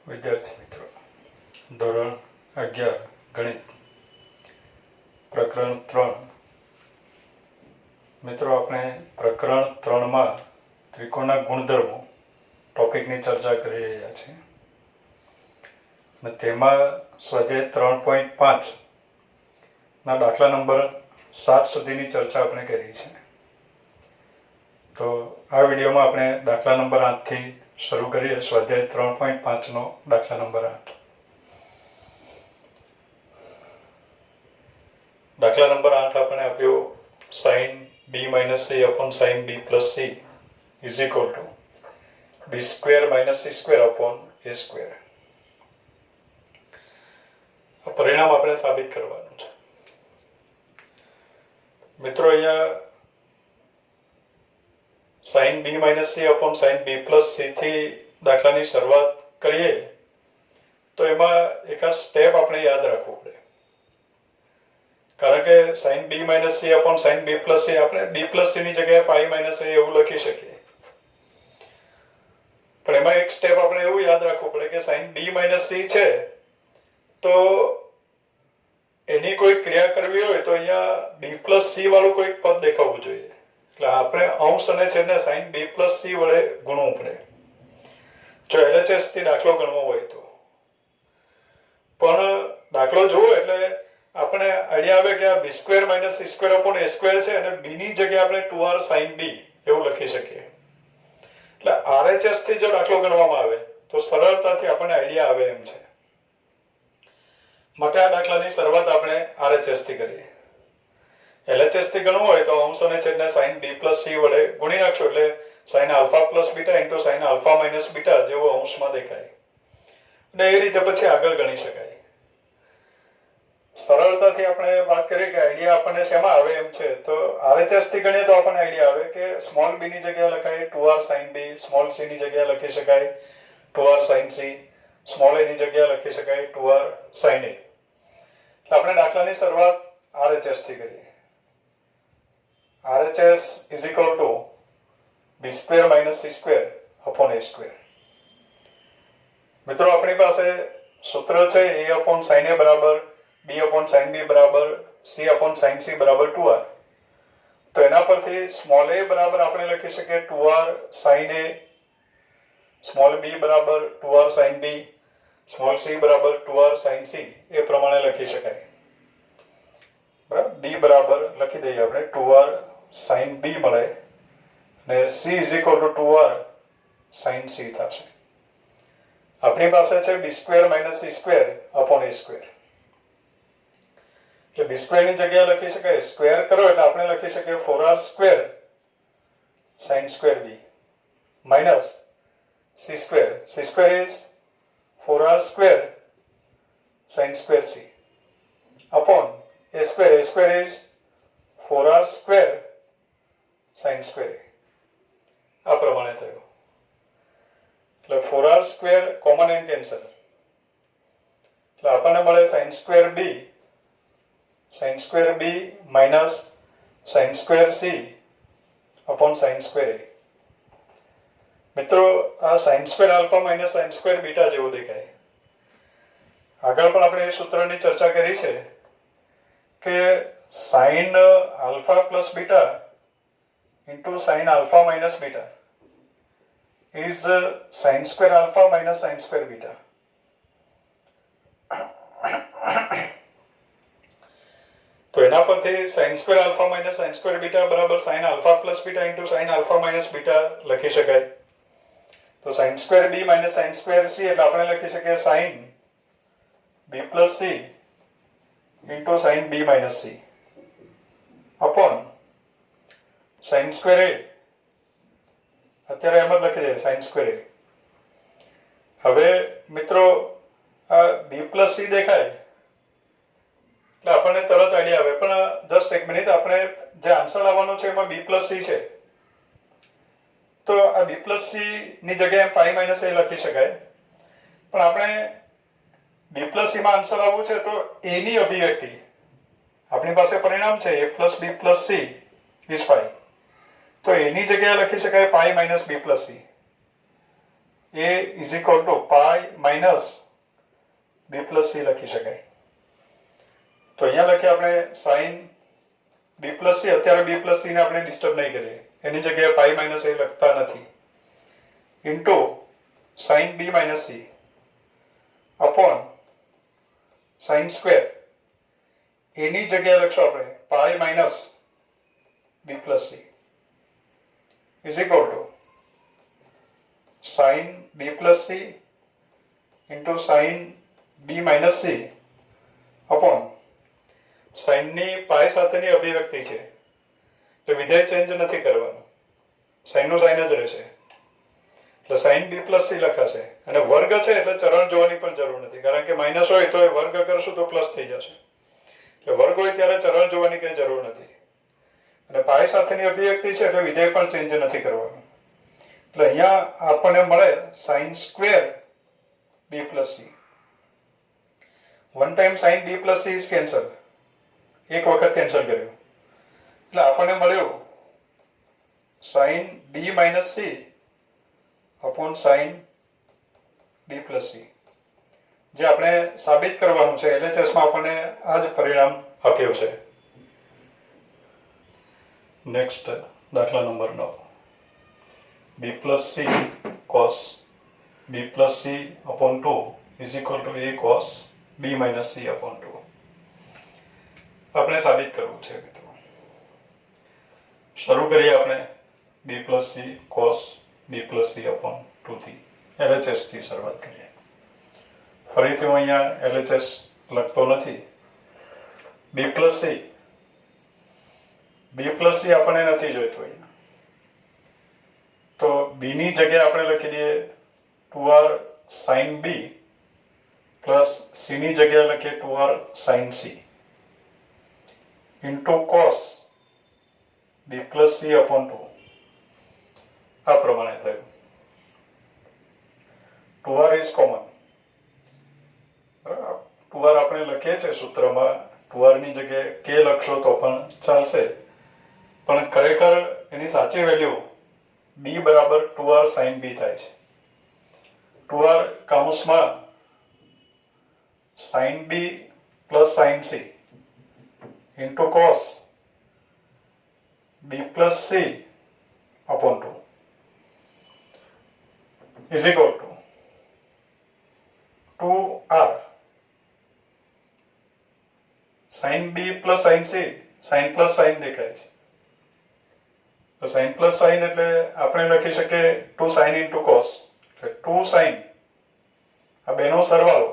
વિદ્યાર્થી મિત્રો, ધોરણ 11 ગણિત પ્રકરણ 3. મિત્રો, આપણે પ્રકરણ 3 માં ત્રિકોણના ગુણધર્મો ટોપિકની ચર્ચા કરી રહ્યા છીએ અને તેમાં સ્વાધ્યાય 3.5 ના દાખલા નંબર 7 સુધીની ચર્ચા આપણે કરી છે. તો આ વિડીયોમાં આપણે દાખલા નંબર 8 થી શરૂ કરીએ. સ્વાધ્યાય 3.5 નો દાખલા નંબર 8. દાખલા નંબર 8 આપણે આપ્યો sin b - c upon sin b plus c is equal to b square minus c square upon a square. આ પરિણામ આપણે સાબિત કરવાનું છે. મિત્રો, અહીંયા sin b - c upon sin b plus c થી દાખલાની શરૂઆત કરીએ તો એમાં એકાદ સ્ટેપ આપણે યાદ રાખવું પડે. કારણ કે sin b - c upon sin b plus c આપણે b plus c ની જગ્યાએ pi minus a એવું લખી શકીએ. પણ એમાં એક સ્ટેપ આપણે એવું યાદ રાખવું પડે કે sin b - c છે તો એની કોઈ ક્રિયા કરવી હોય તો અહીંયા b plus c વાળું કોઈ પદ દેખાવું જોઈએ. એટલે આપણે અંશ અને છેદને sin b plus c વડે ગુણવું પડે જો LHS થી દાખલો ગણવો હોય તો. પણ દાખલો જોવો એટલે આપણે આઈડિયા આવે કે આ b square minus c square upon a square છે અને b ની જગ્યાએ આપણે 2r sin b એવું લખી શકીએ. એટલે RHS થી જો દાખલો ગણવામાં આવે તો સરળતાથી આપણને આઈડિયા આવે એમ છે. માટે આ દાખલાની શરૂઆત આપણે RHS થી કરીએ. LHS થી ગણવું હોય તો અંશ અને છેદને sin b plus c વડે ગુણી નાખશો એટલે sin alpha plus beta into sin alpha minus beta જેવો અંશમાં દેખાય અને એ રીતે પછી આગળ ગણી શકાય. સરળતાથી આપણે વાત કરીએ કે આઈડિયા આપણને શેમાં આવે એમ છે તો RHS થી ગણીએ તો આપણને આઈડિયા આવે કે સ્મોલ b ની જગ્યાએ લખાય 2r sin b, small c ની જગ્યાએ લખી શકાય 2r sin c, small a ની જગ્યાએ લખી શકાય 2r sin a. આપણે દાખલાની શરૂઆત RHS થી કરીએ. RHS is equal to b square minus c square upon a square. મિત્રો, આપણી પાસે સૂત્ર છે a upon sin a બરાબર b upon sin b બરાબર c upon sin c બરાબર 2r. તો એના પરથી સ્મોલ a બરાબર આપણે લખી શકીએ 2r sin a, small b બરાબર 2r sin b, small c બરાબર 2r sin c એ પ્રમાણે લખી શકાય. બરાબર, b બરાબર લખી દઈએ આપણે 2r sin b મળે અને c is equal to 2r sin c થશે. આપણી પાસે છે b square minus c square upon a square. એટલે b square ની જગ્યાએ લખી શકાય સ્ક્વેર કરો એટલે આપણે લખી શકીએ 4r square sin square b minus c square. c square is 4r square sin square c upon a square. a square is 4r square sin square a. આ પ્રમાણે થયું. એટલે 4r square common and cancel એટલે આપણને મળે sin square b minus sin square c upon sin square a. મિત્રો, આ sin square alpha minus sin square beta જેવું દેખાય. આગળ પણ આપણે એ સૂત્રની ચર્ચા કરી છે કે sin alpha plus beta into sin alpha minus beta is sin square alpha minus sin square beta. તો એના પરથી sin square alpha minus sin square beta બરાબર sin alpha plus beta into sin alpha minus beta લખી શકાય. તો sin square b minus sin square c એટલે આપણે લખી શકીએ sin b plus c into sin b minus c upon sin square a. અત્યારે એમ જ લખી દઈએ sin square a. હવે મિત્રો, આ b plus c દેખાય એટલે આપણને તરત આઈડિયા આવે. પણ જસ્ટ એક મિનિટ, આપણે જે આન્સર લાવવાનો છે એમાં b plus c છે તો આ b plus c ની જગ્યાએ pi minus a લખી શકાય. પણ આપણે b plus c માં આન્સર આવવું છે તો a ની અભિવ્યક્તિ આપણી પાસે પરિણામ છે a plus b plus c is pi. તો એની જગ્યાએ લખી શકાય pi minus b plus c. A is equal to pi minus B plus C લખી શકાય. તો અહીંયા લખીએ આપણે સાઇન બી પ્લસ સી. અત્યારે બી પ્લસ સી ને આપણે ડિસ્ટર્બ નહીં કરીએ, એની જગ્યાએ પાઈ માઇનસ એ લખતા નથી. ઇન્ટુ સાઇન બી minus C upon sine square, એની જગ્યાએ લખશું આપણે pi minus B plus C is equal to sine B plus C into sine B minus C upon સાઇનની પાઈ સાથેની અભિવ્યક્તિ છે એટલે વિધેય ચેન્જ નથી કરવાનું, સાઇનનું સાઇન જ રહેશે. એટલે સાઇન બી પ્લસ સી લખાશે. અને વર્ગ છે એટલે ચરણ જોવાની પણ જરૂર નથી, કારણ કે માઇનસ હોય તો એ વર્ગ કરશું તો પ્લસ થઈ જશે. એટલે વર્ગ હોય ત્યારે ચરણ જોવાની કઈ જરૂર નથી. અને પાઈ સાથેની અભિવ્યક્તિ છે એટલે વિધેય પણ ચેન્જ નથી કરવાનું. એટલે અહીંયા આપણને મળે sine square B plus C. One time sine B plus C is cancel, એક વખત કેન્સલ કર્યું એટલે આપણને મળ્યું સાઇન બી minus C upon sine B plus C. જે આપણે સાબિત કરવાનું છે LHS માં આપણને આ જ પરિણામ આપ્યું છે. નેક્સ્ટ દાખલા number 9. B plus C cos B plus C upon 2 is equal to A cos B minus C upon 2 આપણે સાબિત કરવું છે મિત્રો. શરૂ કરીએ આપણે બી પ્લસ સી કોસ બી પ્લસ સી અપોન 2 થી LHS થી શરૂઆત કરીએ. ફરીથી હું અહીંયા LHS લખતો નથી. બી પ્લસ સી આપણને નથી જોઈતું અહીંયા, તો બી ની જગ્યાએ આપણે લખી દઈએ 2r sin b plus C ની જગ્યાએ લખીએ 2r sin c into cos બી પ્લસ સી અપોન 2. આ પ્રમાણે થયું. 2r is common. 2r આપણે લખીએ છીએ સૂત્રમાં, 2r ની જગ્યાએ k લખશો તો પણ ચાલશે, પણ ખરેખર એની સાચી વેલ્યુ b બરાબર 2r sin b થાય છે. 2r કૌંસમાં sin b plus sin c into cos b plus c upon 2 is equal two 2r sin b plus sin c, sin plus sin દેખાય છે તો sin પ્લસ sin એટલે આપણે લખી શકીએ 2 sin ઇન્ટુ કોસ, એટલે 2 sin આ બેનો સરવાળો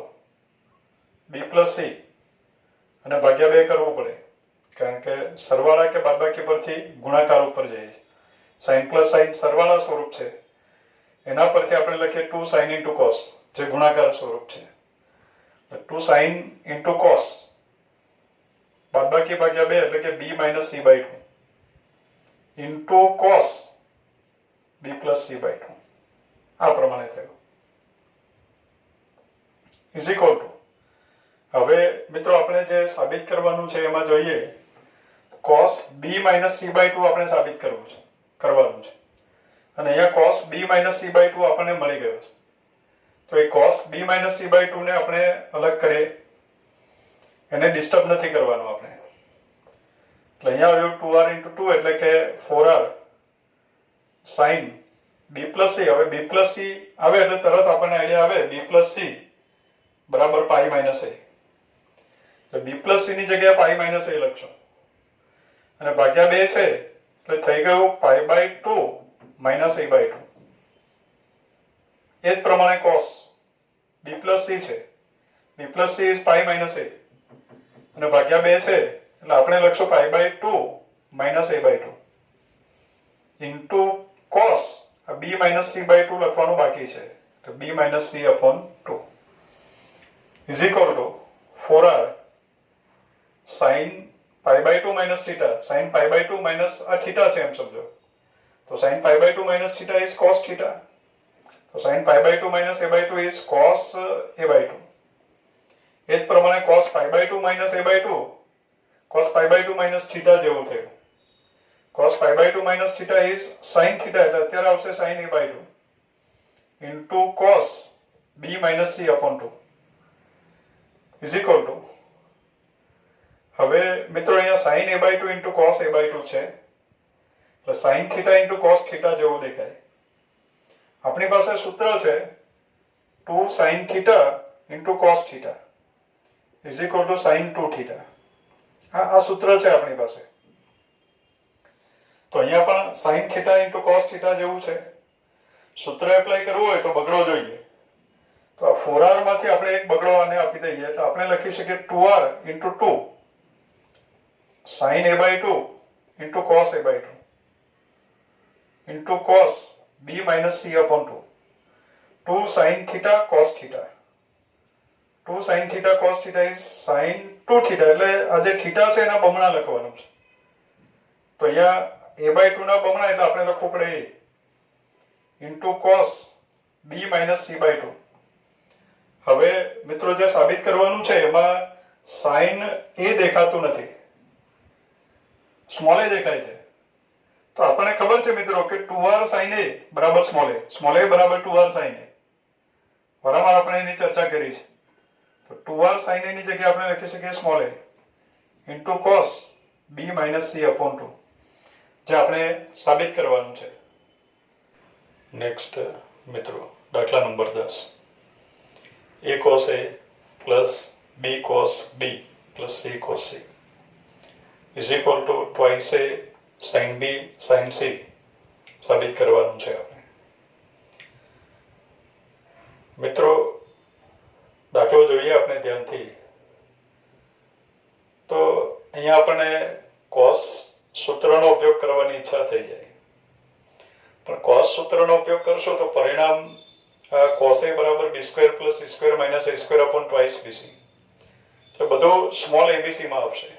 b પ્લસ c અને ભાગ્યા 2 કરવું પડે, કારણ કે સરવાળા કે બાદબાકી પરથી ગુણાકાર ઉપર જાય છે. sin પ્લસ sin સરવાળા સ્વરૂપ છે, એના પરથી આપણે લખીએ 2 sin ઇન્ટુ કોસ જે ગુણાકાર સ્વરૂપ છે. 2 sin ઇન્ટુ કોસ બાદબાકી ભાગ્યા 2 એટલે કે b minus c by 2 into cos b plus c by 2. આ પ્રમાણે થયું ઇઝ ઇક્વલ ટુ. હવે મિત્રો આપણે જે સાબિત કરવાનું છે એમાં જોઈએ cos b minus c by 2 આપણે સાબિત કરવાનું છે અને અહીંયા cos b minus c by 2 આપણને મળી ગયો છે. તો એ cos b minus c by 2 ને આપણે અલગ કરીએ, એને ડિસ્ટર્બ નથી કરવાનું આપણે. એટલે અહીંયા આવ્યું 2r into 2 એટલે કે 4r sin b plus c. હવે b plus c આવે એટલે તરત આપણને આઈડિયા આવે b plus c બરાબર પાઈ માઇનસ a. તો b plus c ની જગ્યાએ પાઈ માઇનસ a લખશો અને ભાગ્યા 2 છે એટલે થઈ ગયું pi by 2 minus a by 2. એ જ પ્રમાણે cos b plus c છે, b plus c is pi minus a અને ભાગ્યા 2 છે એટલે આપણે લખશું pi by 2 minus a by 2 into cos આ b માઇનસ c બાય 2 લખવાનું બાકી છે તો b minus c upon 2 is equal to 4r sin pi by 2 minus theta. sin pi by 2 minus આ થીટા છે એમ સમજો, તો sin pi by 2 minus theta is cos થીટા. તો sin pi by 2 minus a by 2 is cos a by 2. એ જ પ્રમાણે cos pi by 2 minus a by 2 cos pi by 2 minus theta જેવું થયું. cos pi by 2 minus theta is sin theta એટલે અત્યારે આવશે sin a by 2 into cos B minus C upon 2 is equal to, હવે મિત્રો અહીંયા sine a by 2 into cos a by 2 છે, એટલે sine theta into cos theta જેવું દેખાય. આપણી પાસે સૂત્ર છે 2 sine theta into cos theta is equal to sine 2 theta. આ સૂત્ર છે આપણી પાસે. તો અહીંયા પણ sine theta into cos theta જેવું છે. સૂત્ર એપ્લાય કરવું હોય તો બગડો જોઈએ. તો આ 4r માંથી આપણે એક બગડો આને આપી દઈએ, એટલે આપણે લખી શકીએ 2r into 2 sine a by 2 into cos a by 2 into cos b minus c upon 2 2 sine theta cos theta 2 sine theta cos theta is sine 2 theta, એટલે આ જે થીટા છે એના બમણા લખવાનું છે. તો અહીંયા a બાય 2 ના બમણા એટલે આપણે લખવું પડે a into cos b minus c by 2. હવે મિત્રો જે સાબિત કરવાનું છે એમાં સાઇન a દેખાતું નથી, સ્મોલ a દેખાય છે. તો આપણને ખબર છે મિત્રો કે 2r sin a બરાબર સ્મોલ a બરાબર 2r sin a. વારંવાર આપણે એની ચર્ચા કરી છે. તો 2r sin a ની જગ્યાએ આપણે લખી શકીએ small a into cos b minus c upon 2, જે આપણે સાબિત કરવાનું છે. નેક્સ્ટ મિત્રો દાખલા number 10. a cos a plus b cos b plus c cos c is equal two twice a sin b sin c સાબિત કરવાનું છે આપણે. મિત્રો દાખલો જોઈએ આપણે ધ્યાનથી. તો અહીંયા આપણને cos સૂત્રનો ઉપયોગ કરવાની ઈચ્છા થઈ જાય, પણ cos સૂત્રનો ઉપયોગ કરશો તો પરિણામ cos a બરાબર b square plus c square minus a square upon twice bc, એટલે બધું સ્મોલ abc માં આવશે.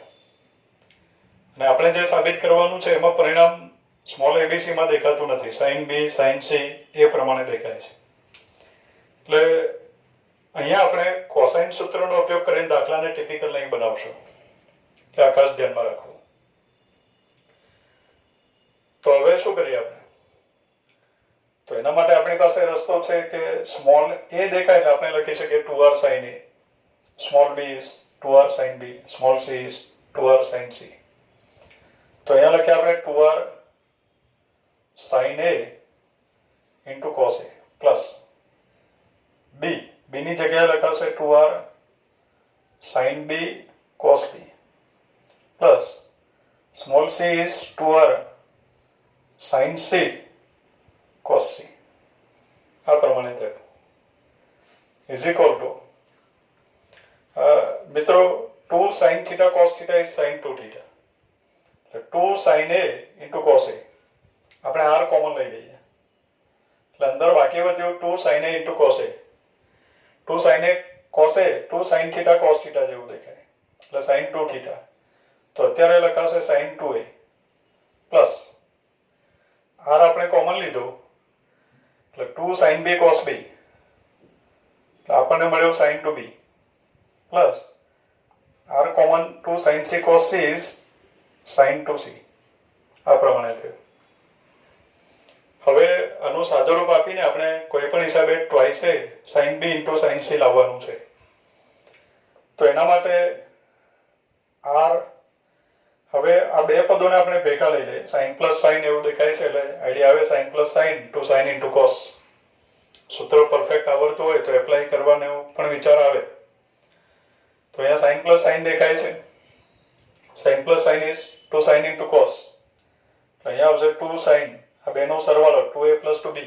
અને આપણે જે સાબિત કરવાનું છે એમાં પરિણામ સ્મોલ abc માં દેખાતું નથી, sin b sin c એ પ્રમાણે દેખાય છે. એટલે અહીંયા આપણે કોસાઇન સૂત્રનો ઉપયોગ કરીને દાખલાને ટિપિકલ નહીં બનાવશું, એટલે આ ખાસ ધ્યાનમાં રાખવું. તો હવે શું કરીએ આપણે? તો એના માટે આપણી પાસે રસ્તો છે કે સ્મોલ a દેખાય એટલે આપણે લખી શકીએ 2r sin a, small b is 2r sin b, small c is 2r sin c. તો અહીંયા લખીએ આપણે 2r sin a into cos a plus b ની જગ્યાએ લખાશે 2r sin b cos b plus small c is 2r sin c cos c. આ પ્રમાણે થયું ઇઝ ઇક્વલ ટુ મિત્રો 2 sin theta cos theta is sin 2 theta, એટલે 2 sin a into cos a આપણે r common લઈ લઈએ, એટલે અંદર બાકી વધ્યું 2 sin a into cos a. 2 sin a cos a 2 sin theta cos theta જેવું દેખાય, એટલે sin 2 theta. તો અત્યારે લખાશે sin 2a પ્લસ r આપણે કોમન લીધું એટલે 2 sin b cos b, એટલે આપણને મળ્યું sin 2b plus r common 2 sin c cos c is sin 2c. આ પ્રમાણે થયું. હવે આનું સાદું રૂપ આપીને આપણે કોઈ પણ હિસાબે twice a sin b into sin c લાવવાનું છે. તો એના માટે r, હવે આ બે પદોને આપણે ભેગા લઈ લઈએ, sin પ્લસ sin એવું દેખાય છે, એટલે આઈડિયા આવે sin plus sin to sin into cos. સૂત્ર પરફેક્ટ આવડતું હોય તો એપ્લાય કરવાનો પણ વિચાર આવે. તો અહીંયા sin પ્લસ sin દેખાય છે, sin plus sin is 2 sin into cos, તો અહીંયા આવશે 2 sin, આ બેનો સરવાળો 2a plus 2b,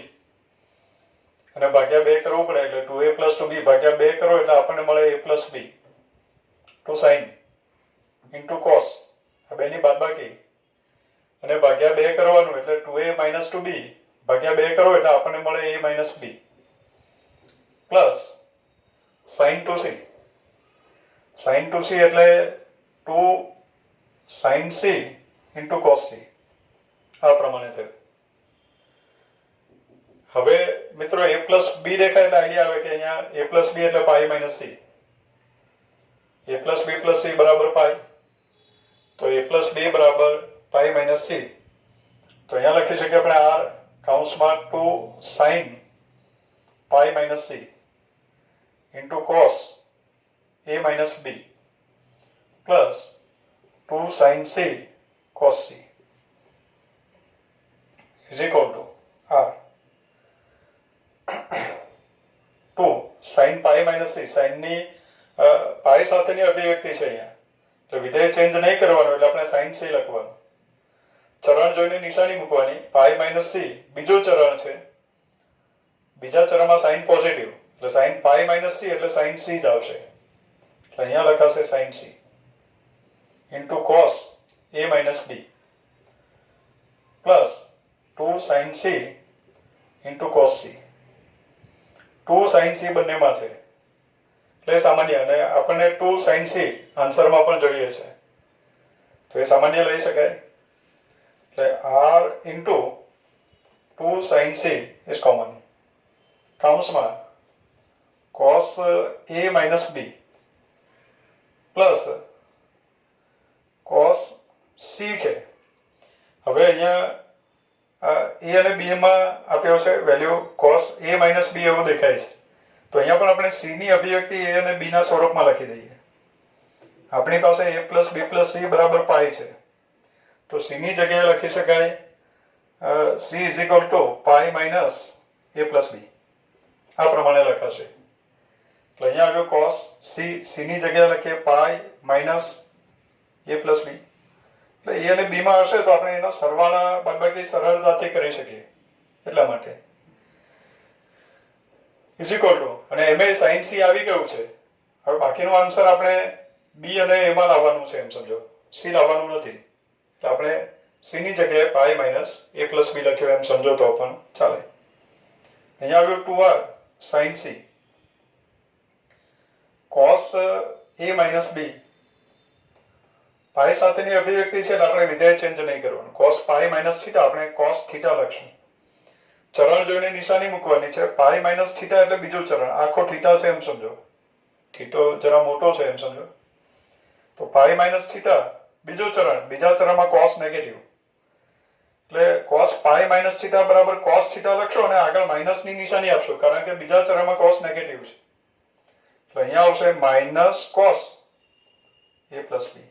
અને ભાગ્યા 2 કરવું પડે એટલે 2a plus 2b ભાગ્યા 2 કરો એટલે આપણને મળે a plus b, 2 sin into cos, આ બેની બાદબાકી, અને ભાગ્યા 2 કરવાનું એટલે 2a minus 2b ભાગ્યા 2 કરો એટલે આપણને મળે a minus b plus sin 2c. sin 2c એટલે 2 sin c into cos c. આ પ્રમાણે થયું. હવે મિત્રો a plus b દેખાય એટલે આઈડિયા આવે કે અહીંયા a plus b એટલે pi minus c, a plus b plus c બરાબર pi, તો a plus b બરાબર pi minus c. તો અહીંયા લખી શકીએ આપણે r કૌંસમાં 2 sin pi minus C into cos A minus B plus 2 sine C cos C is equal to R 2 sine pi minus C સાઇનની પાઈ સાથેની અભિવ્યક્તિ છે અહીંયા, તો વિધેય ચેન્જ નહીં કરવાનું એટલે આપણે સાઇન સી લખવાનું. ચરણ જોઈને નિશાની મૂકવાની. પાઈ માઇનસ સી બીજું ચરણ છે, બીજા ચરણમાં સાઇન પોઝિટિવ એટલે સાઇન પાઈ માઇનસ સી એટલે સાઇન સી જ આવશે. એટલે અહીંયા લખાશે સાઇન સી ઇન્ટુ કોસ એ માઇનસ બી plus 2 sine c into cos c. 2 sine c બંનેમાં છે એટલે સામાન્ય, અને આપણને 2 સાઇન સી આન્સરમાં પણ જોઈએ છે તો એ સામાન્ય લઈ શકાય. એટલે r into 2 sine C is common. કૌંસમાં કોસ એ માઇનસ બી પ્લસ કોસ સી છે. હવે અહીંયા એ અને બી માં આપ્યો છે વેલ્યુ કોસ એ માઇનસ બી એવું દેખાય છે, તો અહીંયા પણ આપણે સી ની અભિવ્યક્તિ એ અને બી ના સ્વરૂપમાં લખી દઈએ. આપણી પાસે a plus B plus C બરાબર પાઈ છે, તો સી ની જગ્યાએ લખી શકાય C is equal to pi minus a plus B. આ પ્રમાણે લખાશે. એટલે અહીંયા આવ્યું કોસ સી, સી ની જગ્યાએ લખીએ પાઈ માઇનસ a પ્લસ બી. એટલે એ અને બી માં હશે તો આપણે એનો સરવાળા બાદબાકી સરળતાથી કરી શકીએ એટલા માટે ઇઝ ઇક્વલ ટુ, અને એમાં સાઇન સી આવી ગયું છે. હવે બાકીનો આન્સર આપણે બી અને એમાં લાવવાનું છે, એમ સમજો સી લાવવાનું નથી. એટલે આપણે સી ની જગ્યાએ pi minus a plus B લખ્યો એમ સમજો તો પણ ચાલે. અહીંયા આવ્યું 2r sine C cos a minus B. Pi સાથેની અભિવ્યક્તિ છે એટલે આપણે વિધેય ચેન્જ નહીં કરવાનું. કોસ પાઈ માઇનસ થીટા આપણે કોસ થીટા લખશું. ચરણ જોઈને નિશાની મૂકવાની છે. પાઈ માઇનસ થીટા એટલે બીજું ચરણ, આખો થીટા છે એમ સમજો, થીટો જરા મોટો છે એમ સમજો. તો પાઈ માઇનસ થીટા બીજું ચરણ, બીજા ચરણમાં કોસ નેગેટિવ એટલે કોસ પાઈ માઇનસ થીટા બરાબર કોસ થીટા લખશો અને આગળ માઇનસ ની નિશાની આપશો કારણ કે બીજા ચરણમાં કોસ નેગેટિવ છે. એટલે અહીંયા આવશે minus cos a plus B.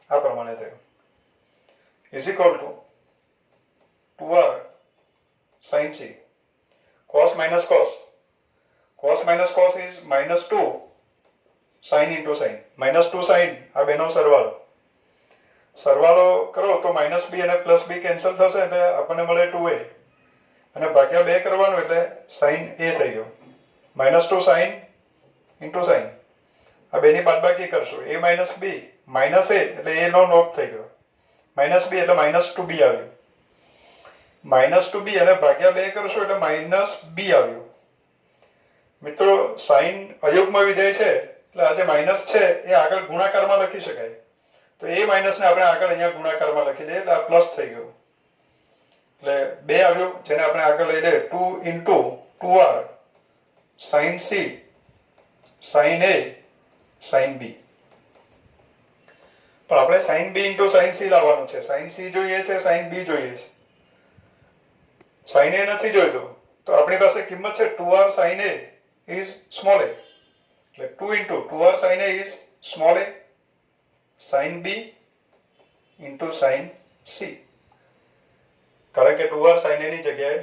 આ પ્રમાણે થયું is equal two 2r sin c cos minus cos. Cos minus cos is minus 2 sin into sin. Minus 2 sin આ બેનો સરવાળો. સરવાળો કરો તો માઇનસ બી અને પ્લસ બી કેન્સલ થશે એટલે આપણને મળે 2a અને ભાગ્યા 2 કરવાનું એટલે sin a થઈ ગયો. minus 2 sin into sin. આ બેની બાદબાકી કરશું. a minus b minus a એટલે a નો લોપ થઈ ગયો. minus b એટલે minus 2b આવ્યું. માઇનસ 2b અને ભાગ્યા 2 કરશો એટલે માઇનસ b આવ્યું. મિત્રો સાઇન અયુગ્મ વિધેય છે એટલે આ જે માઇનસ છે એ આગળ ગુણાકારમાં લખી શકાય, તો એ માઇનસ ને આપણે આગળ અહીંયા ગુણાકારમાં લખી દઈએ એટલે આ પ્લસ થઈ ગયું. એટલે 2 આવ્યું જેને આપણે આગળ લઈ લઈએ 2 into 2r sin c sin a sin b. પણ આપણે sin b into sin c લાવવાનું છે. sin c જોઈએ છે, sin b જોઈએ છે. sin a નથી જોઈતું તો આપણી પાસે કિંમત છે 2r sin a is small a. એટલે 2 into 2r sin a is small a sin b into sin c. કારણ કે 2r sin a ની જગ્યાએ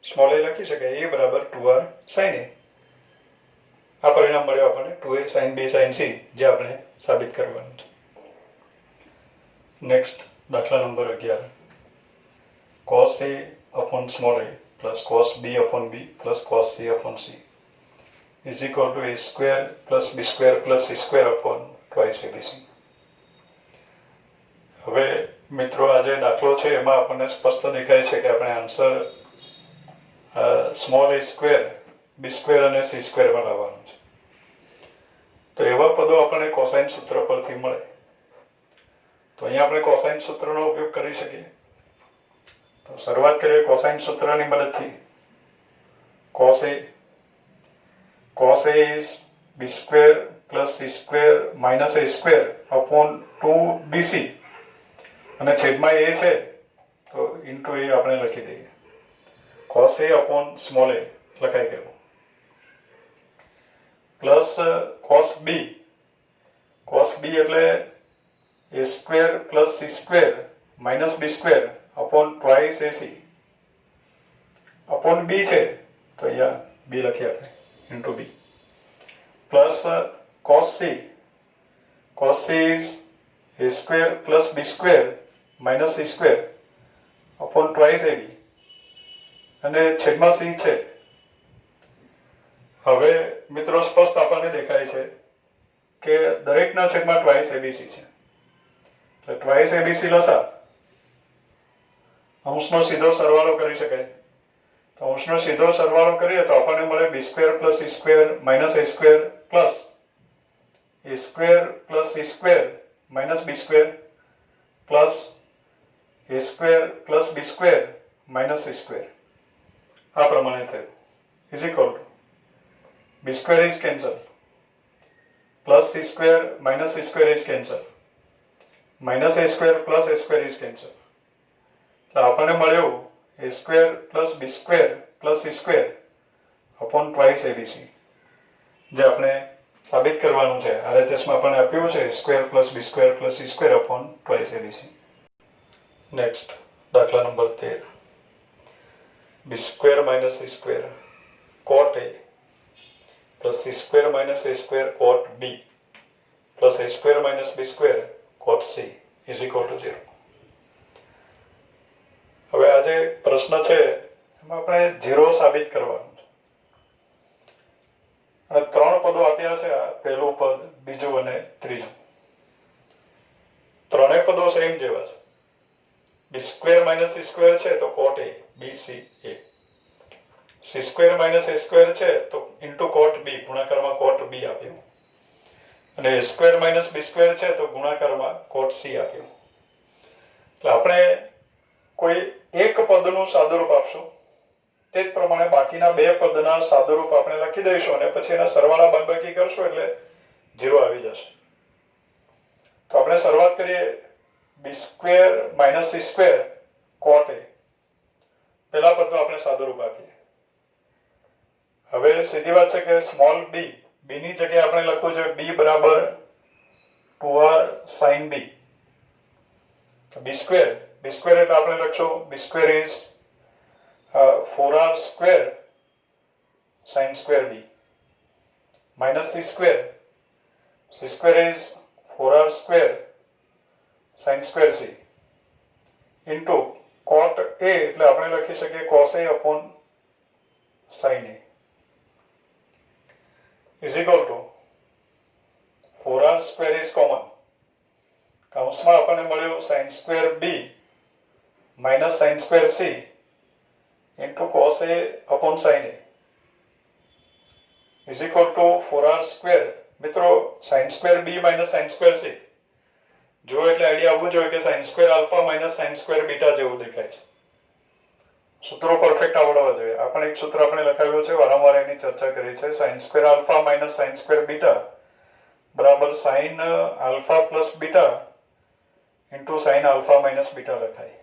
સ્મોલ a લખી શકાય. a બરાબર 2r sin a. આ પરિણામ મળ્યો આપણને 2a sin b sin c, જે આપણે સાબિત કરવાનું છે. નેક્સ્ટ દાખલા number 11. cos a upon small a plus cos b upon b plus cos c upon c is equal to a square plus b square plus c square upon twice abc. હવે મિત્રો આ જે દાખલો છે એમાં આપણને સ્પષ્ટ દેખાય છે કે આપણે answer small a square b square અને c સ્ક્વેર માં લાવવાનું છે. તો એવા પદો આપણને કોસાઇન સૂત્ર પરથી મળે, તો અહીંયા આપણે કોસાઇન સૂત્રનો ઉપયોગ કરી શકીએ. તો શરૂઆત કરીએ કોસાઇન સૂત્રની મદદથી. cos a is b square plus c square minus a square upon 2bc અને છેદમાં a છે તો into a આપણે લખી દઈએ. cos a upon small a લખાઈ ગયું. પ્લસ cos b એટલે a square plus c square minus b square upon twice ac upon b છે તો અહીંયા b લખીએ આપણે into b plus cos c is a square plus b square minus c square upon twice ab અને છેદમાં c છે. હવે મિત્રો સ્પષ્ટ આપણને દેખાય છે કે દરેકના છેદમાં ટ્વાઇસ abc છે એટલે ટ્વાઇસ abc લસા અંશનો સીધો સરવાળો કરી શકાય. તો અંશનો સીધો સરવાળો કરીએ તો આપણને મળે b square plus c square minus a square plus a square plus c square minus b square plus a square plus b square minus c square. આ પ્રમાણે થયું is equal two b square is cancel plus c square minus c square is cancel minus a square plus a square is cancel. એટલે આપણને મળ્યું a square plus b square plus c square upon twice abc જે આપણે સાબિત કરવાનું છે. RHS માં આપણને આપ્યું છે a square plus b square plus c square upon twice abc. Next દાખલા number 13 b square minus c square cot a plus c square minus a square cot b plus a square minus b square cot c is equal to 0. હવે આ જે પ્રશ્ન છે એમાં આપણે 0 સાબિત કરવાનું છે અને ત્રણ પદો આપ્યા છે. આ પહેલું પદ, બીજું અને ત્રીજું. ત્રણેય પદો સેમ જેવા છે. b square minus c square છે તો cot a b c a c square minus a square છે તો ઇન્ટુ cot b ગુણાકારમાં cot b આપ્યું અને a square minus b square છે તો ગુણાકારમાં cot c આપ્યું. એટલે આપણે કોઈ એક પદનું સાદુરૂપ આપશું તે જ પ્રમાણે બાકીના બે પદના સાદુરૂપ આપણે લખી દઈશું અને પછી એના સરવાળા બાદબાકી કરશું એટલે 0 આવી જશે. તો આપણે શરૂઆત કરીએ b square minus c square cot a. પહેલા પદનું આપણે સાદુરૂપ આપીએ. હવે સીધી વાત છે કે સ્મોલ b ની જગ્યાએ આપણે લખવું છે b બરાબર 2r sin b. તો b સ્ક્વેર એટલે આપણે લખશું b square is 4r square sin square b minus c square is 4r square sin square c into cot a એટલે આપણે લખી શકીએ cos a upon sin a is equal to 4r square is common. કૌંસમાં આપણને મળ્યું sin square b minus sin square c into cos a upon sin a is equal to 4r square. મિત્રો sin square b minus sin square c જો એટલે idea આવવું જોઈએ કે sin square alpha minus sin square beta જેવું દેખાય છે. સૂત્રો પરફેક્ટ આવડવા જોઈએ. આ પણ એક સૂત્ર આપણે લખાવ્યું છે, વારંવાર એની ચર્ચા કરી છે. sin square alpha minus sin square beta બરાબર sin alpha plus beta into sin alpha minus beta લખાય.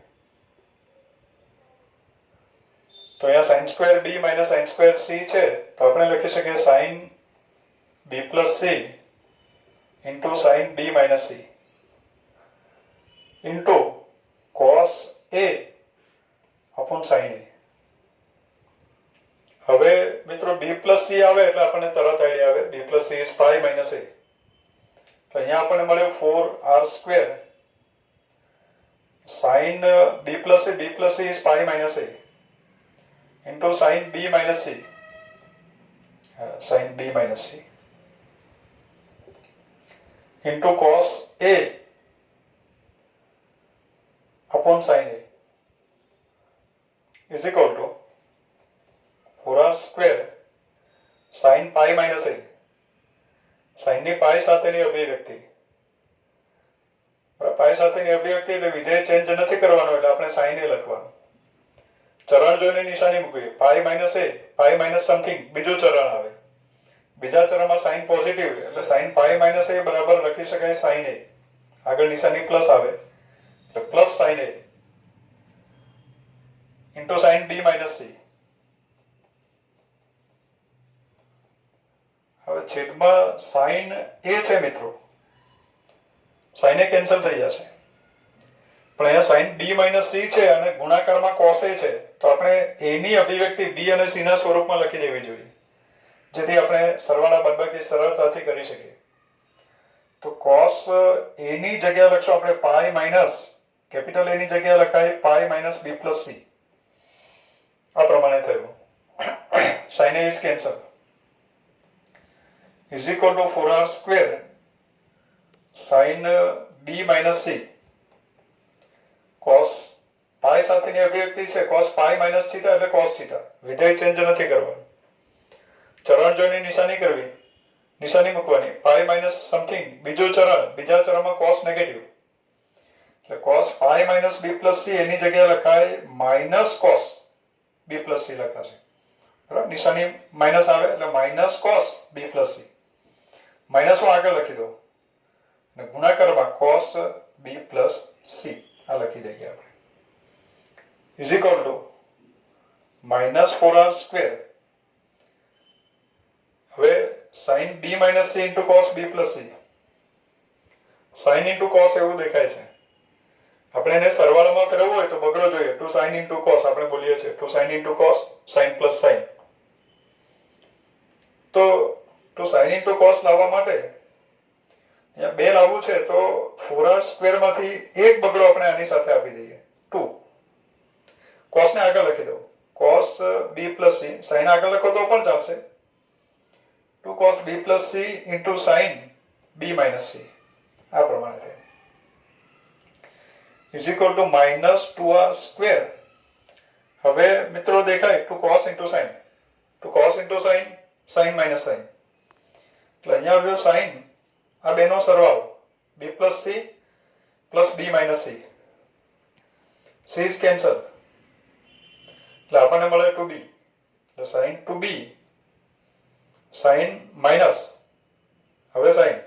તો અહીંયા sin square b minus sin square c છે તો આપણે લખી શકીએ sin b plus c into sin b minus c into cos a upon sin a. હવે મિત્રો b પ્લસ c આવે એટલે આપણને તરત આઈડિયા આવે b plus c is pi minus a. તો અહીંયા આપણને મળ્યું 4r square sin b plus c is pi minus a into sin b minus c into cos a upon sin a is equal to 4r square sin pi minus a. sin ની પાઈ સાથેની અભિવ્યક્તિ, પાઈ સાથેની અભિવ્યક્તિ એટલે વિધેય change નથી કરવાનો એટલે આપણે sin a લખવાનું. ચરણ જોઈને નિશાની મૂકવી. પાઈ માઇનસ સમથિંગ બીજું ચરણ આવે. બીજા ચરણમાં sin પોઝિટિવ એટલે sin pi minus a બરાબર લખી શકાય sin a. આગળ નિશાની પ્લસ આવે એટલે plus sin a into sin b minus c હવે છેદમાં સાઇન એ છે મિત્રો, સાઇન એ કેન્સલ થઈ જશે, પણ અહીંયા સાઇન બી માઇનસ સી છે અને ગુણાકારમાં કોસ એ છે, તો આપણે એ ની અભિવ્યક્તિ બી અને સી ના સ્વરૂપમાં લખી દેવી જોઈએ, જેથી આપણે સરવાળા બાદબાકી સરળતાથી કરી શકીએ. તો કોસ એ ની જગ્યાએ લખશો આપણે પાઈ માઇનસ કેપિટલ એ ની જગ્યાએ લખાય પાઈ માઇનસ બી પ્લસ સી. આ પ્રમાણે થયું. Sine a is cancel is equal to 4r square sine B minus c. Cos pi સાથેની અભિવ્યક્તિ છે, કોસ પાઈ માઇનસ થીટા એટલે કોસ થીટા, વિધેય ચેન્જ નથી કરવાનું. ચરણ જોડની નિશાની કરવી, નિશાની મૂકવાની, પાઈ માઇનસ સમથિંગ બીજું ચરણ, બીજા ચરણમાં કોસ નેગેટિવ એટલે કોસ પાઈ માઇનસ બી પ્લસ સી એની જગ્યાએ લખાય માઇનસ કોસ બી પ્લસ સી લખાશે. બરાબર, નિશાની માઇનસ આવે એટલે માઇનસ કોસ બી પ્લસ સી, માઇનસ હું આગળ લખી દઉં અને ગુણાકારમાં કોસ બી પ્લસ સી આ લખી દઈએ આપણે. Is equal to minus 4r square. હવે સાઇન બી માઇનસ સી ઇન્ટુ કોસ બી plus C. Sine into cos એવું દેખાય છે, આપણે એને સરવાળામાં ફેરવવું હોય તો બગડો જોઈએ, ટુ સાઇન ઇન્ટુ કોસ આપણે બોલીએ છીએ, two sine into cos, sine plus sine. તો ટુ સાઇન ઇન્ટુ કોસ લાવવા માટે અહીંયા બે લાવવું છે તો 4r સ્ક્વેર માંથી એક બગડો આપણે આની સાથે આપી દઈએ, 2. કોસ ને આગળ લખી દઉં, cos b plus C, sine આગળ લખો તો પણ ચાલશે, 2 cos b plus C into sine b minus c. આ પ્રમાણે થાય. Is equal to minus 2r square. હવે મિત્રો દેખાય 2 cos into sine, 2 cos into sine, sine minus sine એટલે અહીંયા આવ્યો સાઇન, આ બેનો સરવાળો b plus c plus b minus c. C is cancel એટલે આપણને મળે 2b એટલે સાઇન 2b સાઇન માઇનસ, હવે sine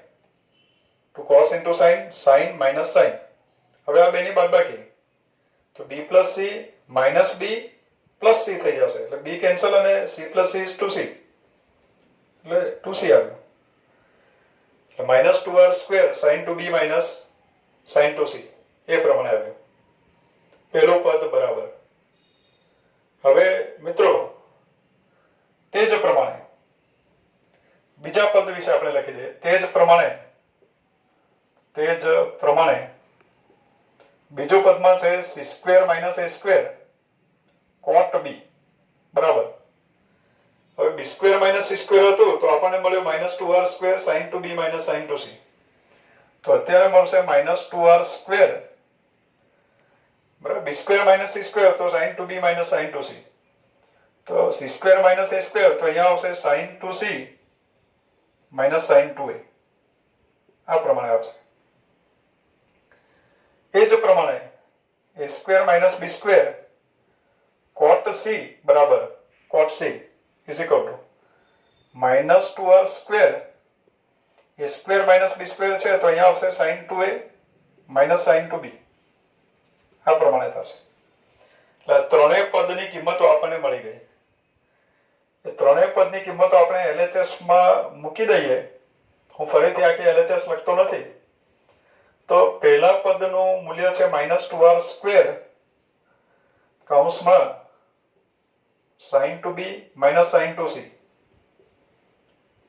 2 cos into sine, sine minus sine. હવે આ બેની બાદબાકી તો b plus c minus b plus c થઈ જશે એટલે b કેન્સલ અને c plus C is 2c એટલે 2c આવ્યું. એટલે minus 2r square sine 2b minus sine 2c એ પ્રમાણે આવ્યું પહેલું પદ બરાબર. હવે મિત્રો તે જ પ્રમાણે બીજા પદ વિશે આપણે લખી દઈએ. તે જ પ્રમાણે બીજું પદમાં છે c square minus a square cot b બરાબર. હવે b square minus c square હતું તો આપણને મળ્યું minus 2r square sin 2b minus sin 2c. તો અત્યારે મળશે માઇનસ 2r સ્ક્વેર બરાબર, b square minus c square તો sin 2b minus sin 2c. તો c square minus a square તો અહીંયા આવશે sin 2c minus sin 2a. આ પ્રમાણે આવશે. એ જ પ્રમાણે a square minus b square cot c બરાબર cot c is equal to minus 2r square a square minus b square છે તો અહીંયા આવશે sin 2a minus sin 2b. આ પ્રમાણે થશે. એટલે ત્રણેય પદની કિંમતો આપણને મળી ગઈ. એ ત્રણેય પદની કિંમતો આપણે LHS માં મૂકી દઈએ. હું ફરીથી આખી LHS લખતો નથી. તો પહેલા પદનું મૂલ્ય છે માઇનસ 2r સ્ક્વેર કૌંસમાં sin 2b minus sin 2c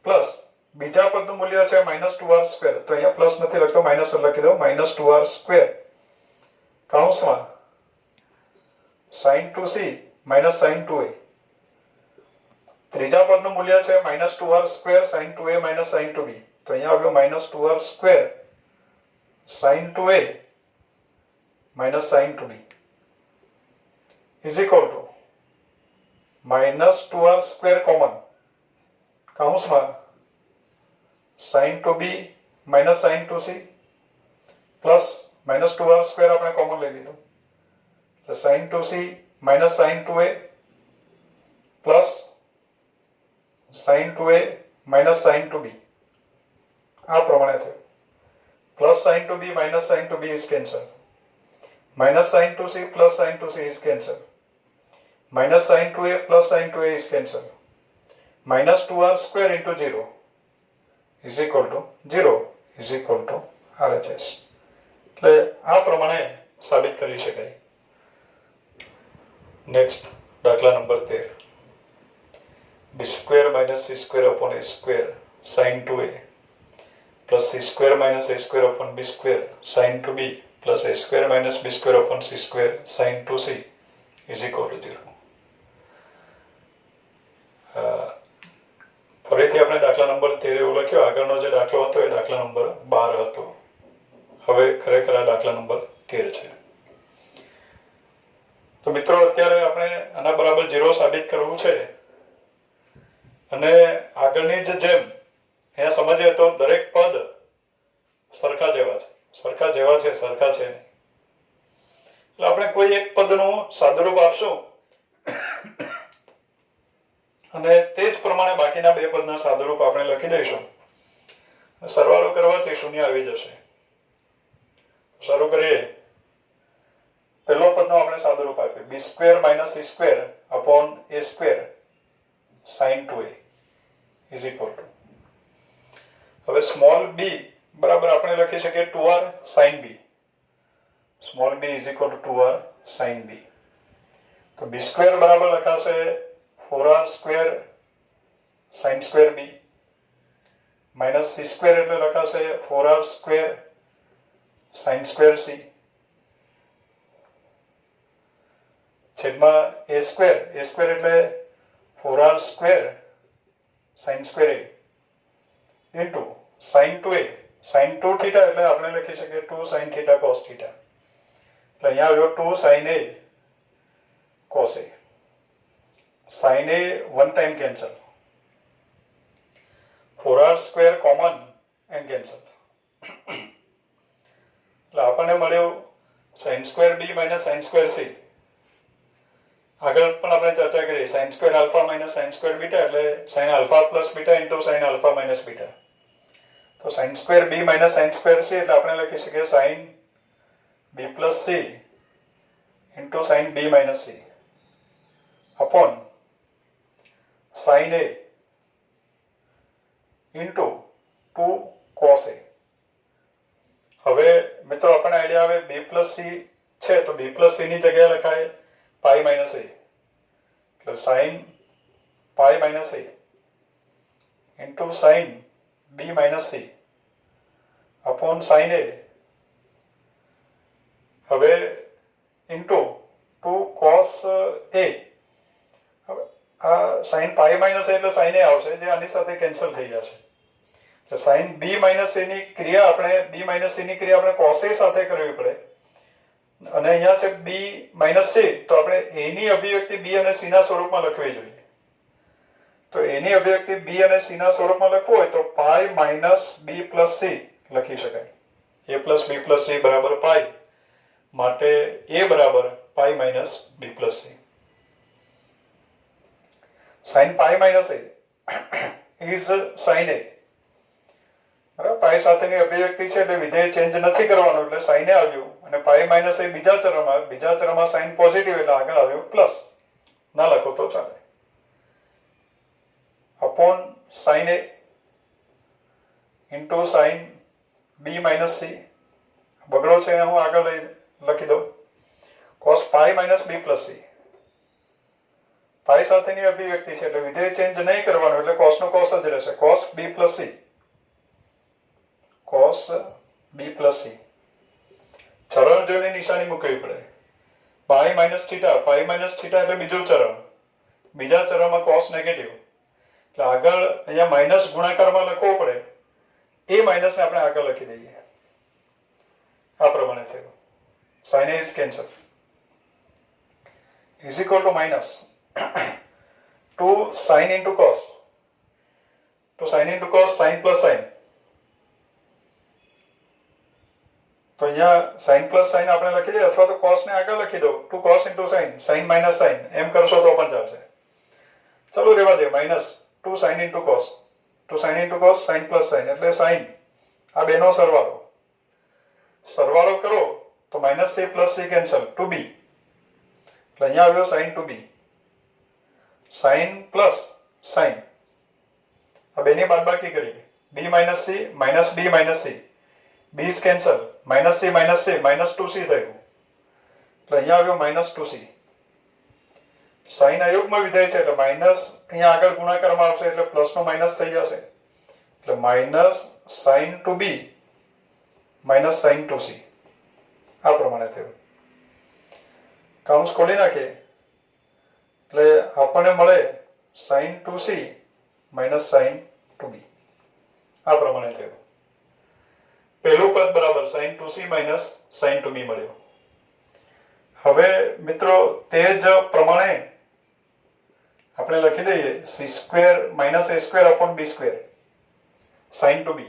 plus બીજા પદનું મૂલ્ય છે માઇનસ 2r સ્ક્વેર, તો અહીંયા પ્લસ નથી લખતો, માઇનસ લખી દઉં, માઇનસ 2r સ્ક્વેર કૌંસમાં sin 2c minus sin 2a. ત્રીજા પદનું મૂલ્ય છે minus 2r square sin 2a minus sin 2b, તો અહીંયા આવ્યો minus 2r square sin 2a minus sin 2b is equal to minus 2r square common કૌંસમાં sin 2b minus sin 2c plus minus 2r square આપણે common લઈ લીધું એટલે sin 2c minus sin 2a plus sin 2a minus sin 2b. આ પ્રમાણે છે. Plus sin 2b minus sin 2b is cancel. Minus sin 2c plus sin 2c is cancel. Minus sin 2a plus sin 2a is cancel. Minus 2r square into 0 is equal to 0 is equal two RHS. એટલે આ પ્રમાણે સાબિત કરી શકાય. Next દાખલા number 13. b² - c² upon a² sin 2a plus c² - a² upon b² sin 2b plus a² - b² upon c² sin 2c is equal to 0. ફરીથી આપણે દાખલા નંબર 13 એવું લખ્યો. આગળનો જે દાખલો હતો એ દાખલા નંબર 12 હતો. હવે ખરેખર આ દાખલા નંબર 13 છે. તો મિત્રો અત્યારે આપણે આના બરાબર 0 સાબિત કરવું છે. અને આગળની જેમ અહીંયા સમજીએ તો દરેક પદ સરખા જેવા છે. એટલે આપણે કોઈ એક પદનું સાદુરૂપ આપશું અને તે જ પ્રમાણે બાકીના બે પદના સાદુરૂપ આપણે લખી દઈશું. સરવાળો કરવાથી શૂન્ય આવી જશે. શરૂ કરીએ. પહેલો પદનો આપણે સાદુરૂપ આપ્યું b² - c² upon a² sin 2a is equal to. હવે સ્મોલ b બરાબર આપણે લખી શકીએ 2r sin b. Small b is equal to 2r sin b. તો b² બરાબર લખાશે 4r² sin square b minus c² એટલે લખાશે 4r² sin square c છેદમાં a² એટલે 4r² sin square a into sin 2a sin 2 theta એટલે આપણે લખી શકીએ 2 sin theta cos theta. એટલે અહીંયા આવ્યો 2 sin a cos a. sin a one time cancel, 4r² common and cancel. એટલે આપણને મળ્યું sin² b minus sin² c. આગળ પણ આપણે ચર્ચા કરી sin² alpha minus sin² beta એટલે sin alpha plus beta into sin alpha minus beta. તો sin² b minus sin² c એટલે આપણે લખી શકીએ sin b plus c into sin b minus c upon sin a into 2 cos a. હવે મિત્રો આપણને idea આવે b plus c છે તો b plus c ની જગ્યાએ લખાય pi minus a. એટલે sin pi minus a into sin b minus c upon sin a. હવે into 2 cos a. હવે આ sin pi minus a એટલે sin a આવશે જે આની સાથે કેન્સલ થઈ જશે. એટલે sin b minus a ની ક્રિયા આપણે cos a સાથે કરવી પડે. અને અહીંયા છે b minus c તો આપણે a ની અભિવ્યક્તિ b અને c ના સ્વરૂપમાં લખવી જોઈએ. તો a ની અભિવ્યક્તિ b અને c ના સ્વરૂપમાં લખવું હોય તો pi minus b plus c લખી શકાય. a plus b plus c બરાબર pi માટે a બરાબર pi minus b plus c. sin pi minus a is sin a. બરાબર પાઈ સાથેની અભિવ્યક્તિ છે એટલે વિધેય ચેન્જ નથી કરવાનું એટલે sin a આવ્યું અને pi minus a બીજા ચરમાં sin પોઝિટિવ એટલે આગળ આવ્યું પ્લસ. ના લખો તો ચાલે. upon sin a into sin b minus c બગડો છે હું આગળ લખી દઉં cos pi minus b plus c. પાઈ સાથેની અભિવ્યક્તિ છે એટલે વિધેય ચેન્જ નહીં કરવાનું એટલે cos નો cos જ રહેશે. cos b plus c cos b plus c. ચરણ જોઈને નિશાની મૂકવી પડે. pi minus theta એટલે બીજું ચરણ. બીજા ચરણમાં cos નેગેટિવ એટલે આગળ અહીંયા માઇનસ ગુણાકારમાં લખવો પડે. એ માઇનસ ને આપણે આગળ લખી દઈએ. આ પ્રમાણે થયું. sin a is cancel is equal to minus 2 sin into cos. તો sin into cos sin plus sin. તો અહીંયા sin plus sin આપણે લખી દઈએ અથવા તો cos ને આગળ લખી દો 2 cos into sin sin minus sin એમ કરશો તો પણ ચાલશે. ચલો રહેવા દે minus 2 sin into cos 2 sin into cos sin plus sin એટલે sin આ બેનો સરવાળો કરો તો minus c plus c cancel 2b એટલે અહીંયા આવ્યો sin 2b sin plus sin આ બેની બાદબાકી કરીએ b minus c minus b minus c b is cancel minus c minus c minus 2c થયું એટલે અહીંયા આવ્યો minus 2c sin અયુગ્મ વિધેય છે એટલે માઇનસ અહીંયા આગળ ગુણાકારમાં આવશે એટલે પ્લસ નો માઇનસ થઈ જશે એટલે minus sin 2b minus sin 2c આ પ્રમાણે થયું કૌંસ ખોલી નાખીએ એટલે આપણને મળે sin 2c minus sin 2b આ પ્રમાણે થયું પહેલું પદ બરાબર sin 2c minus sin 2b મળ્યો હવે મિત્રો તે જ પ્રમાણે આપણે લખી દઈએ c² minus a² upon b² sin 2b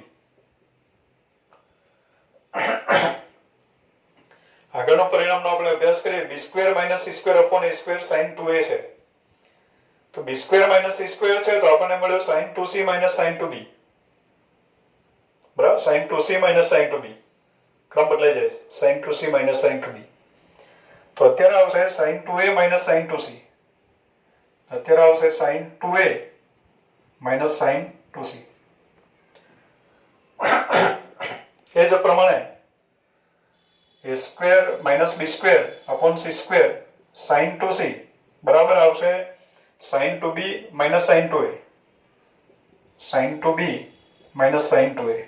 આગળનો પરિણામનો આપણે અભ્યાસ કરીએ b² minus c² upon a² sin 2a છે તો b² minus c² છે તો આપણને મળ્યો sin 2c minus sin 2b બરાબર sin 2c minus sin 2b ક્રમ બદલાઈ જાય છે sin 2c minus sin 2b તો અત્યારે આવશે sin 2a minus sin 2c અત્યારે આવશે sin 2a minus sin 2c એ જ પ્રમાણે a² minus b² upon c² sin 2c બરાબર આવશે sin 2b minus sin 2a sin 2b minus sin 2a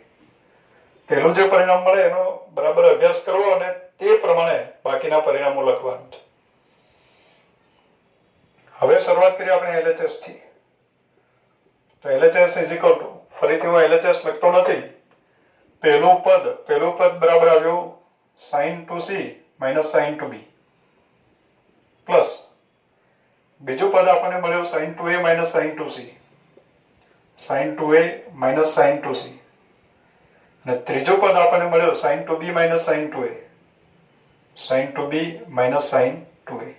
પહેલું જે પરિણામ મળે એનો બરાબર અભ્યાસ કરવો અને તે પ્રમાણે બાકીના પરિણામો લખવાનું છે હવે શરૂઆત કરીએ આપણે LHS થી તો LHS is equal to ફરીથી હું LHS લખતો નથી પહેલું પદ બરાબર આવ્યું sin 2c minus sin 2b plus બીજું પદ આપણને મળ્યું sin 2a minus sin 2c sin 2a minus sin 2c અને ત્રીજું પદ આપણને મળ્યું sin 2b minus sin 2a sin 2b minus sin 2a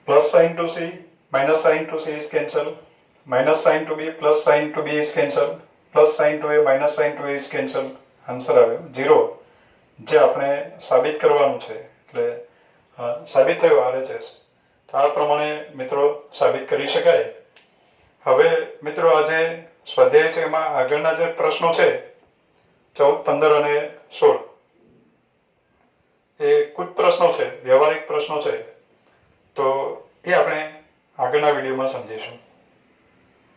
plus sin 2c minus sin 2c is cancel minus sin 2b plus sin 2b is cancel plus sin 2a minus sin 2a is cancel answer આવ્યો 0 જે આપણે સાબિત કરવાનું છે એટલે સાબિત થયું RHS તો આ પ્રમાણે મિત્રો સાબિત કરી શકાય હવે મિત્રો આ જે સ્વાધ્યાય છે એમાં આગળના જે પ્રશ્નો છે 14 15 અને 16 એ કુછ પ્રશ્નો છે વ્યવહારિક પ્રશ્નો છે તો એ આપણે આગળના વિડીયોમાં સમજીશું